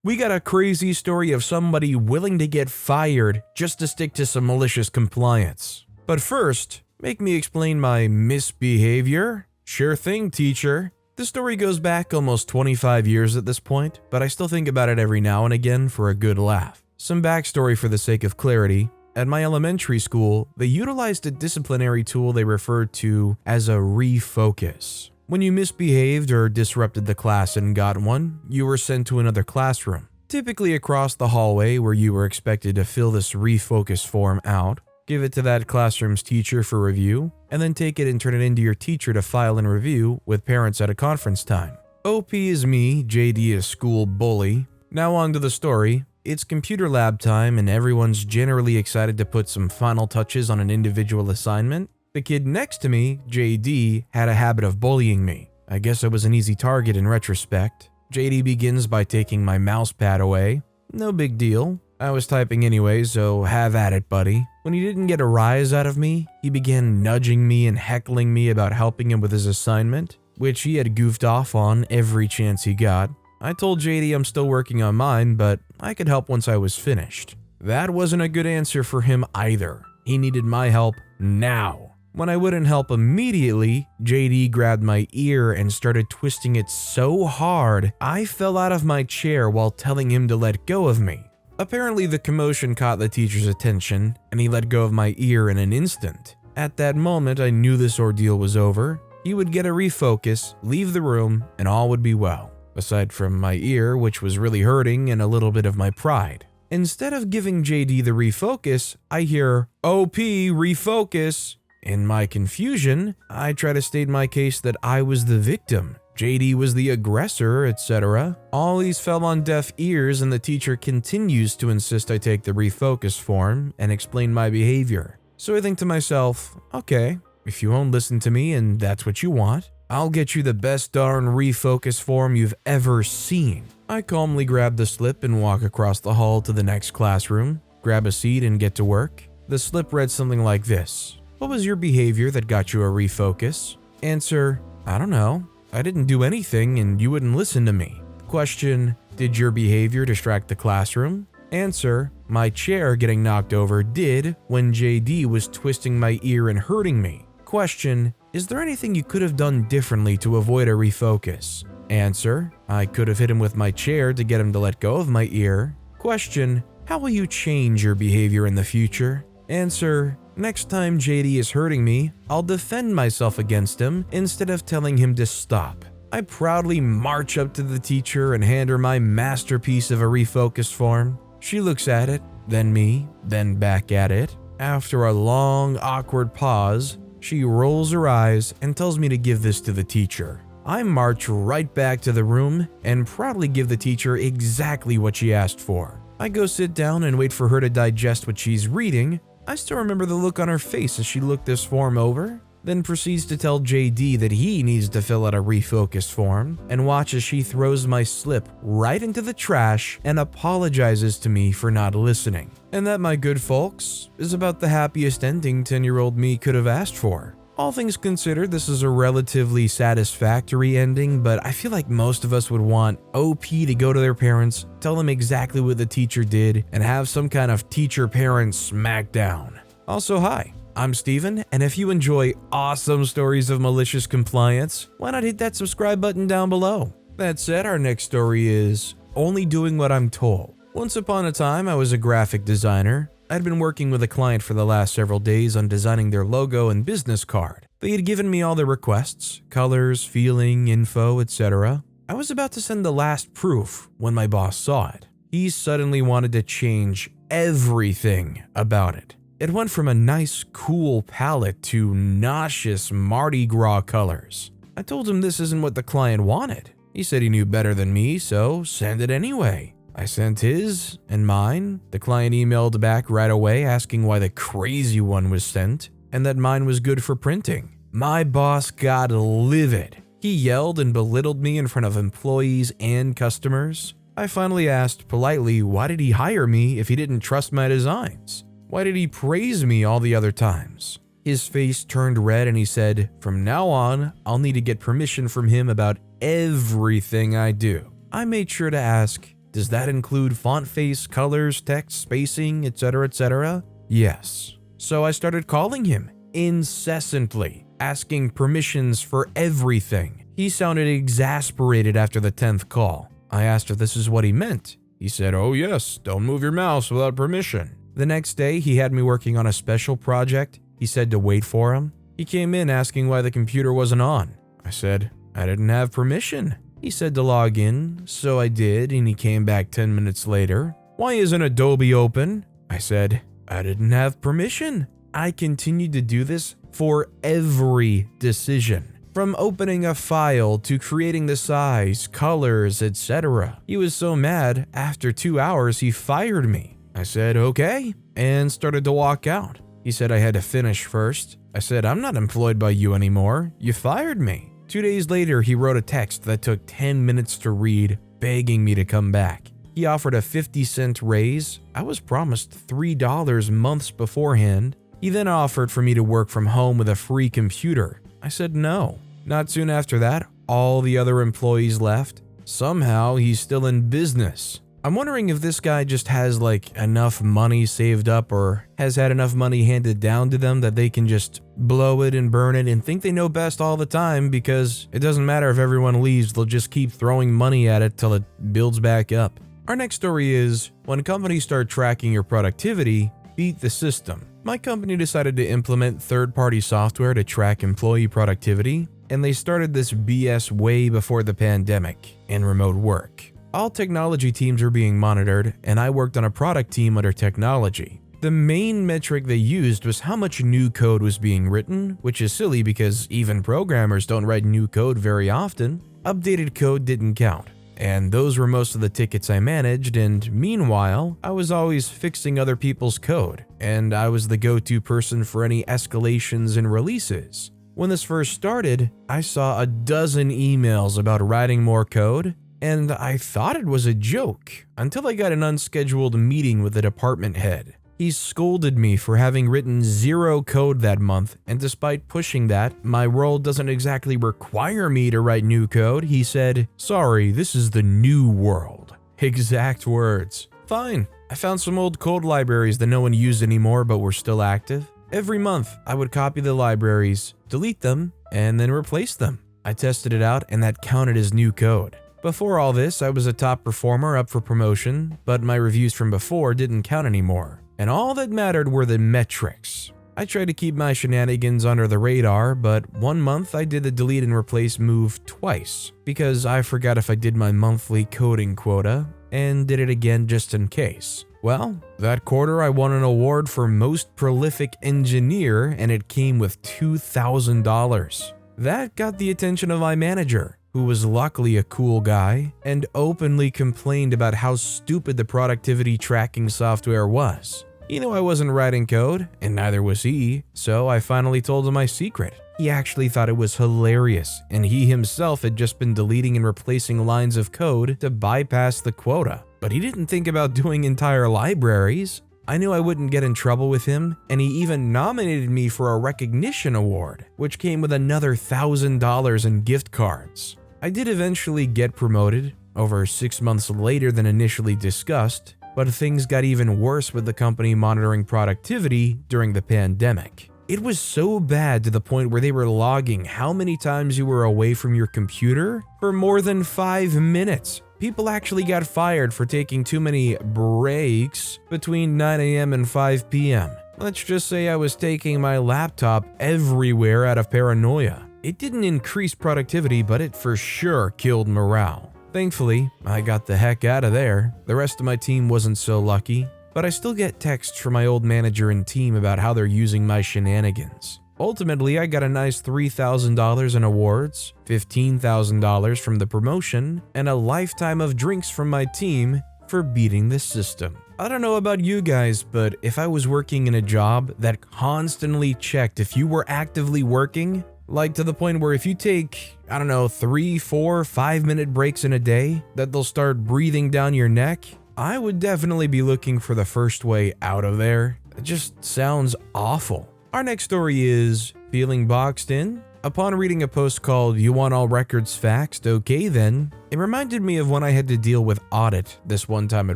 we got a crazy story of somebody willing to get fired just to stick to some malicious compliance. But first, make me explain my misbehavior? Sure thing, teacher. The story goes back almost 25 years at this point, but I still think about it every now and again for a good laugh. Some backstory for the sake of clarity. At my elementary school, they utilized a disciplinary tool they referred to as a refocus. When you misbehaved or disrupted the class and got one, you were sent to another classroom, typically across the hallway where you were expected to fill this refocus form out, give it to that classroom's teacher for review, and then take it and turn it into your teacher to file and review with parents at a conference time. OP is me, JD is school bully. Now on to the story. It's computer lab time and everyone's generally excited to put some final touches on an individual assignment. The kid next to me, JD, had a habit of bullying me. I guess I was an easy target in retrospect. JD begins by taking my mouse pad away. No big deal. I was typing anyway, so have at it, buddy. When he didn't get a rise out of me, he began nudging me and heckling me about helping him with his assignment, which he had goofed off on every chance he got. I told JD I'm still working on mine, but I could help once I was finished. That wasn't a good answer for him either. He needed my help now. When I wouldn't help immediately, JD grabbed my ear and started twisting it so hard, I fell out of my chair while telling him to let go of me. Apparently the commotion caught the teacher's attention, and he let go of my ear in an instant. At that moment, I knew this ordeal was over. He would get a refocus, leave the room, and all would be well. Aside from my ear, which was really hurting, and a little bit of my pride. Instead of giving JD the refocus, I hear, OP, refocus. In my confusion, I try to state my case that I was the victim, JD was the aggressor, etc. All these fell on deaf ears and the teacher continues to insist I take the refocus form and explain my behavior. So I think to myself, okay, if you won't listen to me and that's what you want, I'll get you the best darn refocus form you've ever seen. I calmly grab the slip and walk across the hall to the next classroom, grab a seat and get to work. The slip read something like this. What was your behavior that got you a refocus? Answer, I don't know. I didn't do anything and you wouldn't listen to me. Question, did your behavior distract the classroom? Answer, my chair getting knocked over did when JD was twisting my ear and hurting me. Question, is there anything you could have done differently to avoid a refocus? Answer, I could have hit him with my chair to get him to let go of my ear. Question, how will you change your behavior in the future? Answer, next time JD is hurting me, I'll defend myself against him instead of telling him to stop. I proudly march up to the teacher and hand her my masterpiece of a refocus form. She looks at it, then me, then back at it. After a long, awkward pause, she rolls her eyes and tells me to give this to the teacher. I march right back to the room and proudly give the teacher exactly what she asked for. I go sit down and wait for her to digest what she's reading. I still remember the look on her face as she looked this form over, then proceeds to tell JD that he needs to fill out a refocus form, and watch as she throws my slip right into the trash and apologizes to me for not listening. And that, my good folks, is about the happiest ending 10-year-old me could have asked for. All things considered, this is a relatively satisfactory ending, but I feel like most of us would want OP to go to their parents, tell them exactly what the teacher did, and have some kind of teacher-parent smackdown. Also, hi, I'm Steven, and if you enjoy awesome stories of malicious compliance, why not hit that subscribe button down below? That said, our next story is Only Doing What I'm Told. Once upon a time, I was a graphic designer. I'd been working with a client for the last several days on designing their logo and business card. They had given me all their requests, colors, feeling, info, etc. I was about to send the last proof when my boss saw it. He suddenly wanted to change everything about it. It went from a nice, cool palette to nauseous Mardi Gras colors. I told him this isn't what the client wanted. He said he knew better than me, so send it anyway. I sent his and mine. The client emailed back right away asking why the crazy one was sent and that mine was good for printing. My boss got livid. He yelled and belittled me in front of employees and customers. I finally asked politely why did he hire me if he didn't trust my designs? Why did he praise me all the other times? His face turned red and he said, from now on, I'll need to get permission from him about everything I do. I made sure to ask, Does that include font face, colors, text, spacing, etc., etc.? Yes. So I started calling him incessantly, asking permissions for everything. He sounded exasperated after the 10th call. I asked if this is what he meant. He said, "Oh yes, don't move your mouse without permission." The next day, he had me working on a special project. He said to wait for him. He came in asking why the computer wasn't on. I said, "I didn't have permission." He said to log in, so I did, and he came back 10 minutes later. "Why isn't Adobe open?" I said, "I didn't have permission." I continued to do this for every decision, from opening a file to creating the size, colors, etc. He was so mad, after 2 hours he fired me. I said, "Okay," and started to walk out. He said I had to finish first. I said, "I'm not employed by you anymore. You fired me." 2 days later, he wrote a text that took 10 minutes to read, begging me to come back. He offered a 50-cent raise. I was promised $3 months beforehand. He then offered for me to work from home with a free computer. I said no. Not soon after that, all the other employees left. Somehow, he's still in business. I'm wondering if this guy just has enough money saved up or has had enough money handed down to them that they can just blow it and burn it and think they know best all the time, because it doesn't matter if everyone leaves, they'll just keep throwing money at it till it builds back up. Our next story is, when companies start tracking your productivity, beat the system. My company decided to implement third-party software to track employee productivity, and they started this BS way before the pandemic and remote work. All technology teams are being monitored, and I worked on a product team under technology. The main metric they used was how much new code was being written, which is silly because even programmers don't write new code very often. Updated code didn't count, and those were most of the tickets I managed, and meanwhile, I was always fixing other people's code, and I was the go-to person for any escalations and releases. When this first started, I saw a dozen emails about writing more code, and I thought it was a joke until I got an unscheduled meeting with the department head. He scolded me for having written 0 code that month, and despite pushing that my role doesn't exactly require me to write new code, he said, "Sorry, this is the new world." Exact words. Fine. I found some old code libraries that no one used anymore but were still active. Every month, I would copy the libraries, delete them, and then replace them. I tested it out, and that counted as new code. Before all this, I was a top performer up for promotion, but my reviews from before didn't count anymore, and all that mattered were the metrics. I tried to keep my shenanigans under the radar, but one month I did the delete and replace move twice, because I forgot if I did my monthly coding quota, and did it again just in case. Well, that quarter I won an award for most prolific engineer, and it came with $2,000. That got the attention of my manager, who was luckily a cool guy, and openly complained about how stupid the productivity tracking software was. He knew I wasn't writing code, and neither was he, so I finally told him my secret. He actually thought it was hilarious, and he himself had just been deleting and replacing lines of code to bypass the quota. But he didn't think about doing entire libraries. I knew I wouldn't get in trouble with him, and he even nominated me for a recognition award, which came with another $1,000 in gift cards. I did eventually get promoted, over 6 months later than initially discussed, but things got even worse with the company monitoring productivity during the pandemic. It was so bad to the point where they were logging how many times you were away from your computer for more than 5 minutes. People actually got fired for taking too many breaks between 9 a.m. and 5 p.m. Let's just say I was taking my laptop everywhere out of paranoia. It didn't increase productivity, but it for sure killed morale. Thankfully, I got the heck out of there. The rest of my team wasn't so lucky, but I still get texts from my old manager and team about how they're using my shenanigans. Ultimately, I got a nice $3,000 in awards, $15,000 from the promotion, and a lifetime of drinks from my team for beating the system. I don't know about you guys, but if I was working in a job that constantly checked if you were actively working, like to the point where if you take, 3, 4, 5-minute breaks in a day, that they'll start breathing down your neck, I would definitely be looking for the first way out of there. It just sounds awful. Our next story is feeling boxed in. Upon reading a post called "You Want All Records Faxed? Okay then," it reminded me of when I had to deal with audit this one time at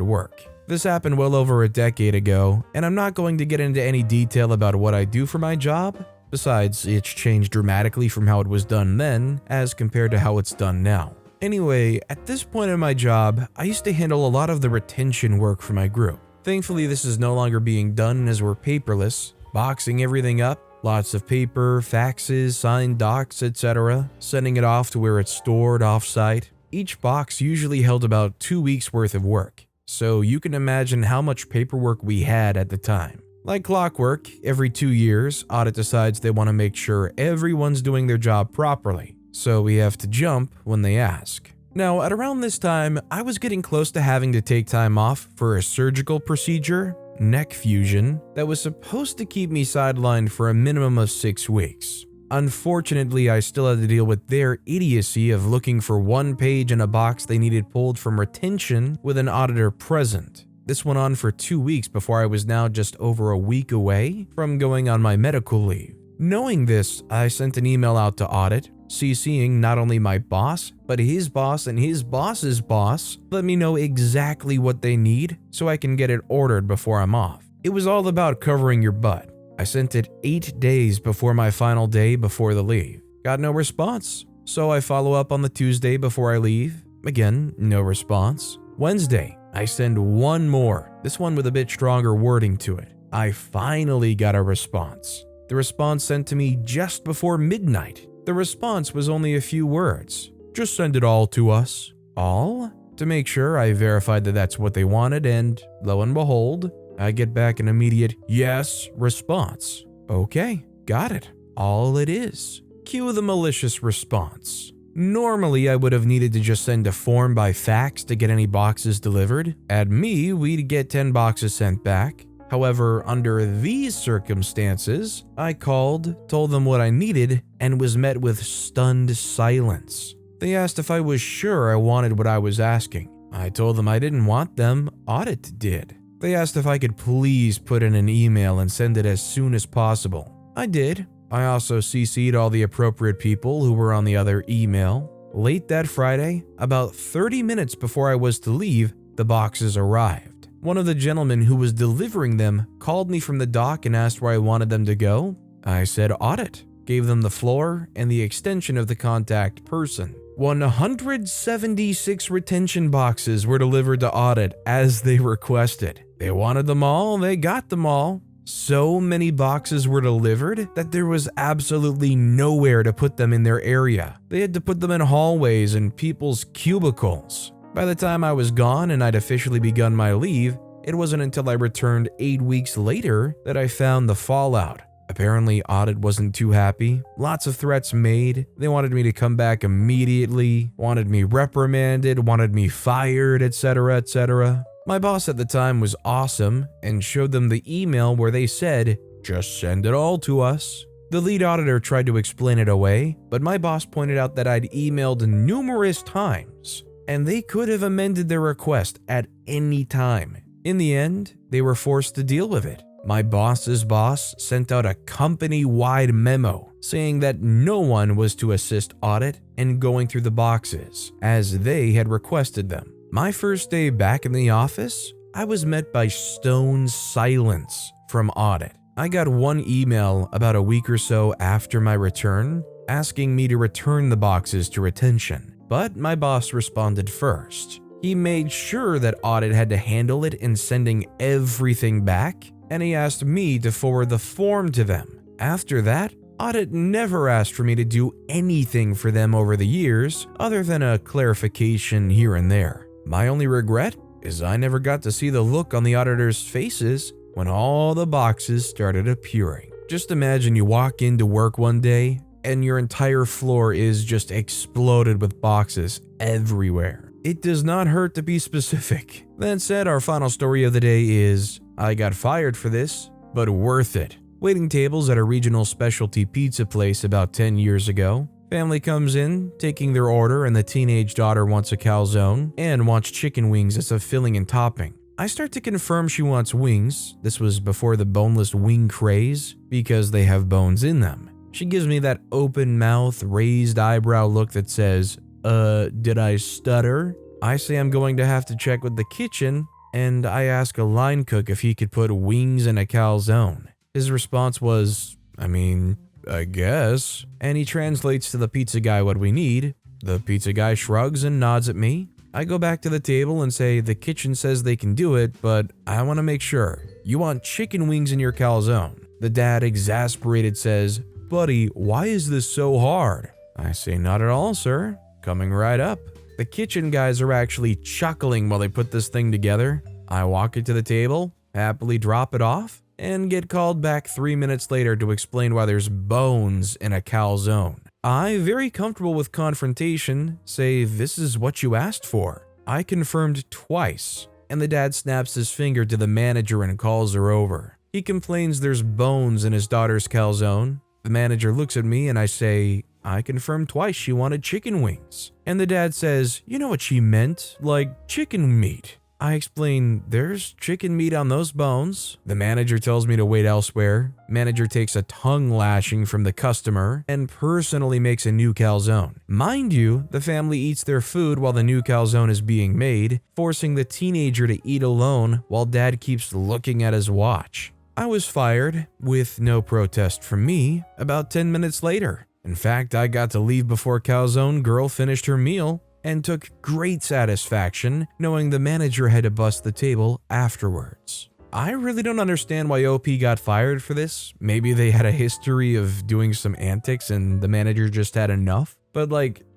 work. This happened well over a decade ago, and I'm not going to get into any detail about what I do for my job. Besides, it's changed dramatically from how it was done then as compared to how it's done now. Anyway, at this point in my job, I used to handle a lot of the retention work for my group. Thankfully, this is no longer being done as we're paperless, boxing everything up, lots of paper, faxes, signed docs, etc., sending it off to where it's stored off-site. Each box usually held about 2 weeks worth of work, so you can imagine how much paperwork we had at the time. Like clockwork, every 2 years, audit decides they want to make sure everyone's doing their job properly, so we have to jump when they ask. Now, at around this time, I was getting close to having to take time off for a surgical procedure, neck fusion, that was supposed to keep me sidelined for a minimum of 6 weeks. Unfortunately, I still had to deal with their idiocy of looking for one page in a box they needed pulled from retention with an auditor present. This went on for 2 weeks before I was now just over a week away from going on my medical leave. Knowing this, I sent an email out to audit, CCing not only my boss, but his boss and his boss's boss. Let me know exactly what they need so I can get it ordered before I'm off. It was all about covering your butt. I sent it 8 days before my final day before the leave. Got no response, so I follow up on the Tuesday before I leave. Again, no response. Wednesday, I send one more, this one with a bit stronger wording to it. I finally got a response. The response sent to me just before midnight. The response was only a few words. Just send it all to us. All? To make sure, I verified that that's what they wanted, and lo and behold, I get back an immediate yes response. Okay, got it. All it is. Cue the malicious response. Normally, I would have needed to just send a form by fax to get any boxes delivered. At me, we'd get 10 boxes sent back. However, under these circumstances, I called, told them what I needed, and was met with stunned silence. They asked if I was sure I wanted what I was asking. I told them I didn't want them, audit did. They asked if I could please put in an email and send it as soon as possible. I did. I also CC'd all the appropriate people who were on the other email. Late that Friday, about 30 minutes before I was to leave, the boxes arrived. One of the gentlemen who was delivering them called me from the dock and asked where I wanted them to go. I said audit, gave them the floor and the extension of the contact person. 176 retention boxes were delivered to audit as they requested. They wanted them all, they got them all. So many boxes were delivered that there was absolutely nowhere to put them in their area. They had to put them in hallways and people's cubicles. By the time I was gone and I'd officially begun my leave, it wasn't until I returned 8 weeks later that I found the fallout. Apparently, audit wasn't too happy. Lots of threats made. They wanted me to come back immediately, wanted me reprimanded, wanted me fired, etc., etc. My boss at the time was awesome and showed them the email where they said, "Just send it all to us." The lead auditor tried to explain it away, but my boss pointed out that I'd emailed numerous times, and they could have amended their request at any time. In the end, they were forced to deal with it. My boss's boss sent out a company-wide memo saying that no one was to assist audit in going through the boxes, as they had requested them. My first day back in the office, I was met by stone silence from audit. I got one email about a week or so after my return, asking me to return the boxes to retention, but my boss responded first. He made sure that audit had to handle it in sending everything back, and he asked me to forward the form to them. After that, audit never asked for me to do anything for them over the years, other than a clarification here and there. My only regret is I never got to see the look on the auditors' faces when all the boxes started appearing. Just imagine you walk into work one day and your entire floor is just exploded with boxes everywhere. It does not hurt to be specific. That said, our final story of the day is, I got fired for this, but worth it. Waiting tables at a regional specialty pizza place about 10 years ago. Family comes in, taking their order, and the teenage daughter wants a calzone and wants chicken wings as a filling and topping. I start to confirm she wants wings. This was before the boneless wing craze, because they have bones in them. She gives me that open mouth, raised eyebrow look that says, did I stutter? I say I'm going to have to check with the kitchen, and I ask a line cook if he could put wings in a calzone. His response was, I guess. And he translates to the pizza guy what we need. The pizza guy shrugs and nods at me. I go back to the table and say the kitchen says they can do it, but I want to make sure. You want chicken wings in your calzone. The dad, exasperated, says, buddy, why is this so hard? I say, not at all, sir. Coming right up. The kitchen guys are actually chuckling while they put this thing together. I walk it to the table, happily drop it off, and get called back 3 minutes later to explain why there's bones in a calzone. I, very comfortable with confrontation, say this is what you asked for. I confirmed twice, and the dad snaps his finger to the manager and calls her over. He complains there's bones in his daughter's calzone. The manager looks at me and I say, I confirmed twice she wanted chicken wings. And the dad says, you know what she meant, like chicken meat. I explain, there's chicken meat on those bones. The manager tells me to wait elsewhere. Manager takes a tongue lashing from the customer and personally makes a new calzone. Mind you, the family eats their food while the new calzone is being made, forcing the teenager to eat alone while dad keeps looking at his watch. I was fired, with no protest from me, about 10 minutes later. In fact, I got to leave before calzone girl finished her meal, and took great satisfaction knowing the manager had to bust the table afterwards. I really don't understand why OP got fired for this. Maybe they had a history of doing some antics and the manager just had enough. But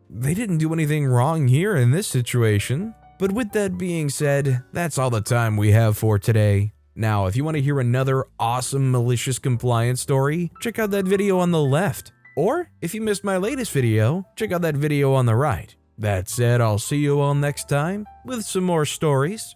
they didn't do anything wrong here in this situation. But with that being said, that's all the time we have for today. Now, if you want to hear another awesome malicious compliance story, check out that video on the left. Or, if you missed my latest video, check out that video on the right. That said, I'll see you all next time with some more stories.